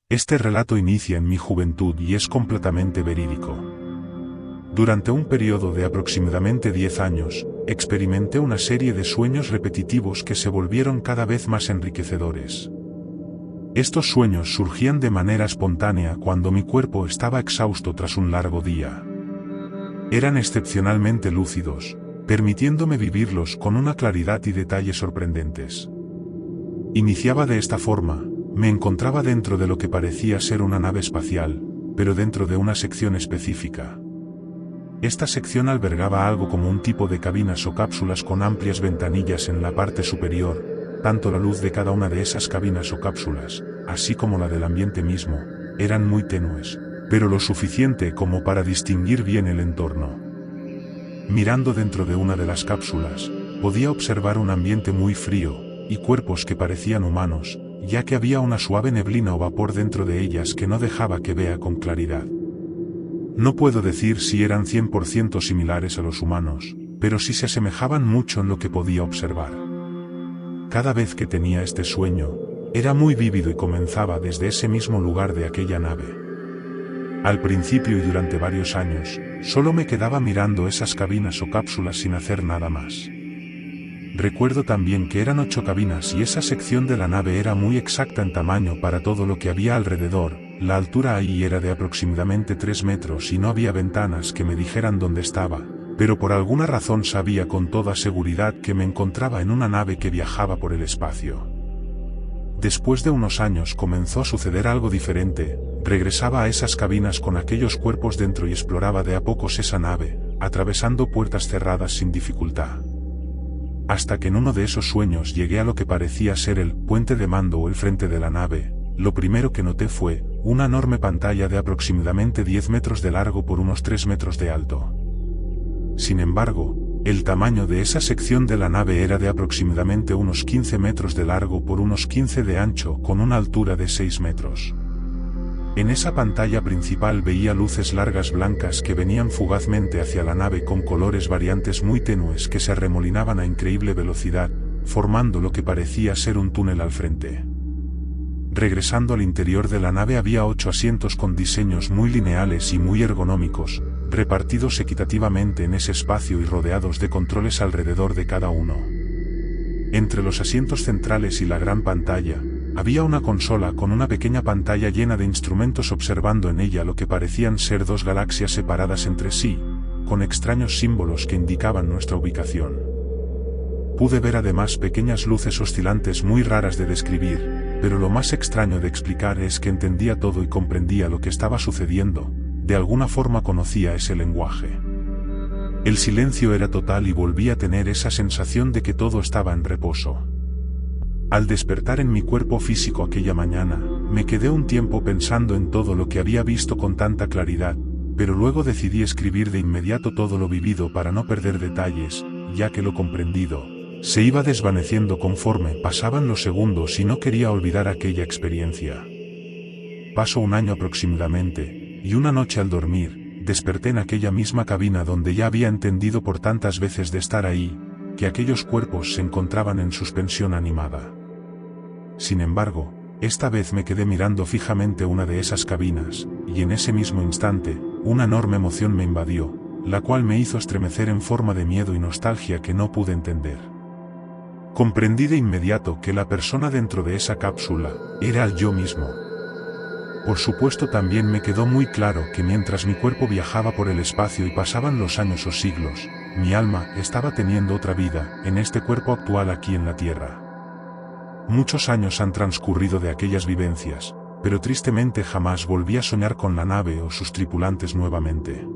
Este relato inicia en mi juventud y es completamente verídico. Durante un periodo de aproximadamente 10 años, experimenté una serie de sueños repetitivos que se volvieron cada vez más enriquecedores. Estos sueños surgían de manera espontánea cuando mi cuerpo estaba exhausto tras un largo día. Eran excepcionalmente lúcidos, permitiéndome vivirlos con una claridad y detalles sorprendentes. Iniciaba de esta forma: me encontraba dentro de lo que parecía ser una nave espacial, pero dentro de una sección específica. Esta sección albergaba algo como un tipo de cabinas o cápsulas con amplias ventanillas en la parte superior. Tanto la luz de cada una de esas cabinas o cápsulas, así como la del ambiente mismo, eran muy tenues, pero lo suficiente como para distinguir bien el entorno. Mirando dentro de una de las cápsulas, podía observar un ambiente muy frío, y cuerpos que parecían humanos, ya que había una suave neblina o vapor dentro de ellas que no dejaba que vea con claridad. No puedo decir si eran 100% similares a los humanos, pero sí se asemejaban mucho en lo que podía observar. Cada vez que tenía este sueño, era muy vívido y comenzaba desde ese mismo lugar de aquella nave. Al principio y durante varios años, solo me quedaba mirando esas cabinas o cápsulas sin hacer nada más. Recuerdo también que eran 8 cabinas y esa sección de la nave era muy exacta en tamaño para todo lo que había alrededor. La altura ahí era de aproximadamente 3 metros y no había ventanas que me dijeran dónde estaba, pero por alguna razón sabía con toda seguridad que me encontraba en una nave que viajaba por el espacio. Después de unos años comenzó a suceder algo diferente. Regresaba a esas cabinas con aquellos cuerpos dentro y exploraba de a pocos esa nave, atravesando puertas cerradas sin dificultad. Hasta que en uno de esos sueños llegué a lo que parecía ser el puente de mando o el frente de la nave. Lo primero que noté fue una enorme pantalla de aproximadamente 10 metros de largo por unos 3 metros de alto. Sin embargo, el tamaño de esa sección de la nave era de aproximadamente unos 15 metros de largo por unos 15 de ancho, con una altura de 6 metros. En esa pantalla principal veía luces largas blancas que venían fugazmente hacia la nave con colores variantes muy tenues que se arremolinaban a increíble velocidad, formando lo que parecía ser un túnel al frente. Regresando al interior de la nave había 8 asientos con diseños muy lineales y muy ergonómicos, repartidos equitativamente en ese espacio y rodeados de controles alrededor de cada uno. Entre los asientos centrales y la gran pantalla, había una consola con una pequeña pantalla llena de instrumentos observando en ella lo que parecían ser 2 galaxias separadas entre sí, con extraños símbolos que indicaban nuestra ubicación. Pude ver además pequeñas luces oscilantes muy raras de describir, pero lo más extraño de explicar es que entendía todo y comprendía lo que estaba sucediendo. De alguna forma conocía ese lenguaje. El silencio era total y volví a tener esa sensación de que todo estaba en reposo. Al despertar en mi cuerpo físico aquella mañana, me quedé un tiempo pensando en todo lo que había visto con tanta claridad, pero luego decidí escribir de inmediato todo lo vivido para no perder detalles, ya que lo comprendido se iba desvaneciendo conforme pasaban los segundos y no quería olvidar aquella experiencia. Pasó un año aproximadamente, y una noche al dormir, desperté en aquella misma cabina donde ya había entendido por tantas veces de estar ahí, que aquellos cuerpos se encontraban en suspensión animada. Sin embargo, esta vez me quedé mirando fijamente una de esas cabinas, y en ese mismo instante, una enorme emoción me invadió, la cual me hizo estremecer en forma de miedo y nostalgia que no pude entender. Comprendí de inmediato que la persona dentro de esa cápsula era el yo mismo. Por supuesto también me quedó muy claro que mientras mi cuerpo viajaba por el espacio y pasaban los años o siglos, mi alma estaba teniendo otra vida en este cuerpo actual aquí en la Tierra. Muchos años han transcurrido de aquellas vivencias, pero tristemente jamás volví a soñar con la nave o sus tripulantes nuevamente.